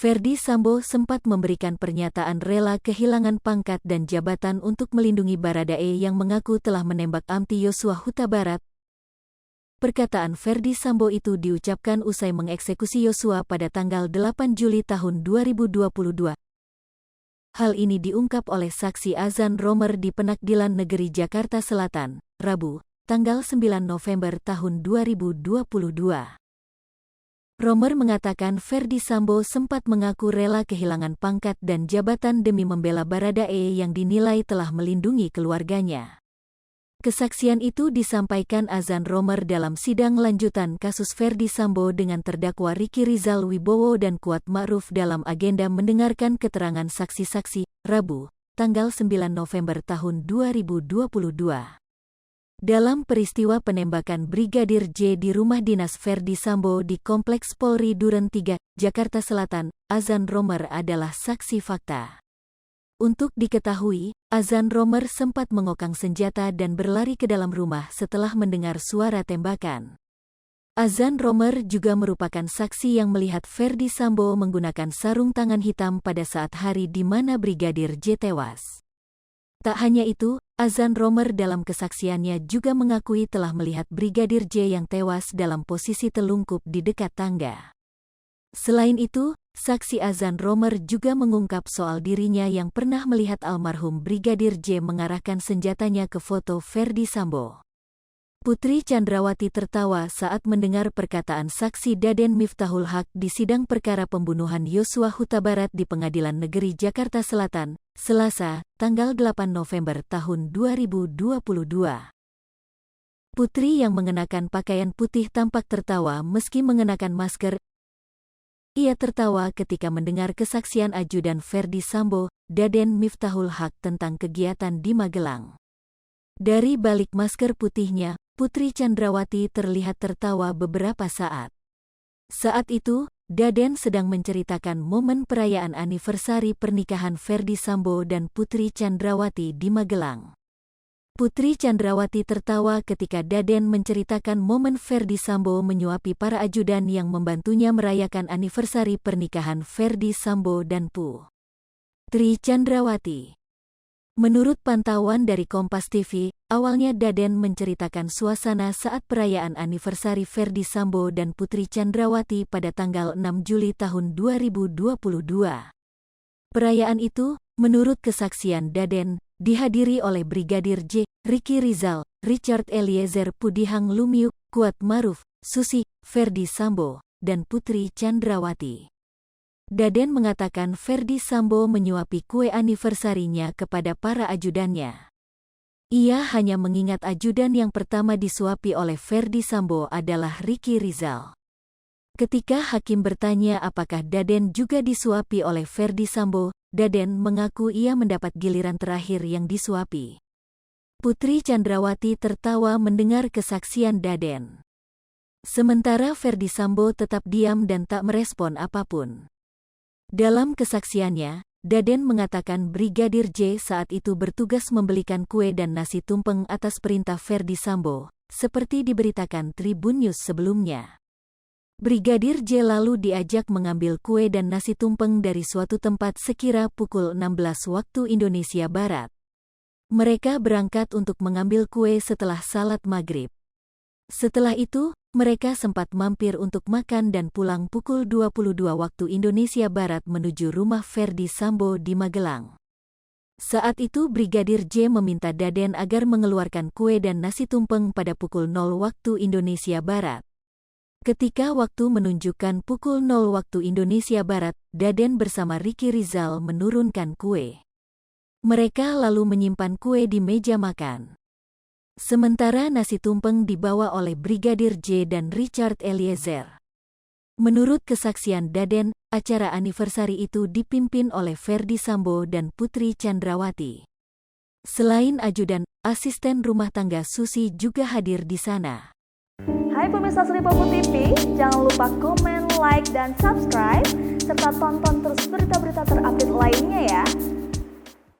Ferdy Sambo sempat memberikan pernyataan rela kehilangan pangkat dan jabatan untuk melindungi Baradae yang mengaku telah menembak Amty Yosua Huta Barat. Perkataan Ferdy Sambo itu diucapkan usai mengeksekusi Yosua pada tanggal 8 Juli tahun 2022. Hal ini diungkap oleh saksi Azan Romer di Pengadilan Negeri Jakarta Selatan, Rabu, tanggal 9 November tahun 2022. Romer mengatakan Ferdy Sambo sempat mengaku rela kehilangan pangkat dan jabatan demi membela Baradae yang dinilai telah melindungi keluarganya. Kesaksian itu disampaikan Azan Romer dalam sidang lanjutan kasus Ferdy Sambo dengan terdakwa Ricky Rizal Wibowo dan Kuat Ma'ruf dalam agenda mendengarkan keterangan saksi-saksi, Rabu, tanggal 9 November tahun 2022. Dalam peristiwa penembakan Brigadir J di rumah dinas Ferdy Sambo di Kompleks Polri Duren 3, Jakarta Selatan, Azan Romer adalah saksi fakta. Untuk diketahui, Azan Romer sempat mengokang senjata dan berlari ke dalam rumah setelah mendengar suara tembakan. Azan Romer juga merupakan saksi yang melihat Ferdy Sambo menggunakan sarung tangan hitam pada saat hari di mana Brigadir J tewas. Tak hanya itu, Azan Romer dalam kesaksiannya juga mengakui telah melihat Brigadir J yang tewas dalam posisi telungkup di dekat tangga. Selain itu, saksi Azan Romer juga mengungkap soal dirinya yang pernah melihat almarhum Brigadir J mengarahkan senjatanya ke foto Ferdy Sambo. Putri Chandrawati tertawa saat mendengar perkataan saksi Daden Miftahul Haq di sidang perkara pembunuhan Yosua Huta Barat di Pengadilan Negeri Jakarta Selatan, Selasa, tanggal 8 November tahun 2022. Putri yang mengenakan pakaian putih tampak tertawa meski mengenakan masker. Ia tertawa ketika mendengar kesaksian ajudan Ferdy Sambo, Daden Miftahul Haq tentang kegiatan di Magelang. Dari balik masker putihnya, Putri Chandrawati terlihat tertawa beberapa saat. Saat itu, Daden sedang menceritakan momen perayaan anniversary pernikahan Ferdy Sambo dan Putri Chandrawati di Magelang. Putri Chandrawati tertawa ketika Daden menceritakan momen Ferdy Sambo menyuapi para ajudan yang membantunya merayakan anniversary pernikahan Ferdy Sambo dan Putri Chandrawati. Menurut pantauan dari Kompas TV, awalnya Daden menceritakan suasana saat perayaan anniversary Ferdy Sambo dan Putri Chandrawati pada tanggal 6 Juli tahun 2022. Perayaan itu, menurut kesaksian Daden, dihadiri oleh Brigadir J, Ricky Rizal, Richard Eliezer Pudihang Lumiu, Kuat Ma'ruf, Susi, Ferdy Sambo, dan Putri Chandrawati. Daden mengatakan Ferdy Sambo menyuapi kue anniversary-nya kepada para ajudannya. Ia hanya mengingat ajudan yang pertama disuapi oleh Ferdy Sambo adalah Ricky Rizal. Ketika hakim bertanya apakah Daden juga disuapi oleh Ferdy Sambo, Daden mengaku ia mendapat giliran terakhir yang disuapi. Putri Chandrawati tertawa mendengar kesaksian Daden. Sementara Ferdy Sambo tetap diam dan tak merespon apapun. Dalam kesaksiannya, Daden mengatakan Brigadir J saat itu bertugas membelikan kue dan nasi tumpeng atas perintah Ferdy Sambo, seperti diberitakan Tribun News sebelumnya. Brigadir J lalu diajak mengambil kue dan nasi tumpeng dari suatu tempat sekira pukul 16 waktu Indonesia Barat. Mereka berangkat untuk mengambil kue setelah salat maghrib. Setelah itu, mereka sempat mampir untuk makan dan pulang pukul 22 waktu Indonesia Barat menuju rumah Ferdy Sambo di Magelang. Saat itu Brigadir J meminta Daden agar mengeluarkan kue dan nasi tumpeng pada pukul 0 waktu Indonesia Barat. Ketika waktu menunjukkan pukul 0 waktu Indonesia Barat, Daden bersama Ricky Rizal menurunkan kue. Mereka lalu menyimpan kue di meja makan. Sementara nasi tumpeng dibawa oleh Brigadir J dan Richard Eliezer. Menurut kesaksian Daden, acara anniversary itu dipimpin oleh Ferdy Sambo dan Putri Chandrawati. Selain ajudan, asisten rumah tangga Susi juga hadir di sana. Hai pemirsa Sri Popo TV, jangan lupa komen, like, dan subscribe, serta tonton terus berita-berita terupdate lainnya ya.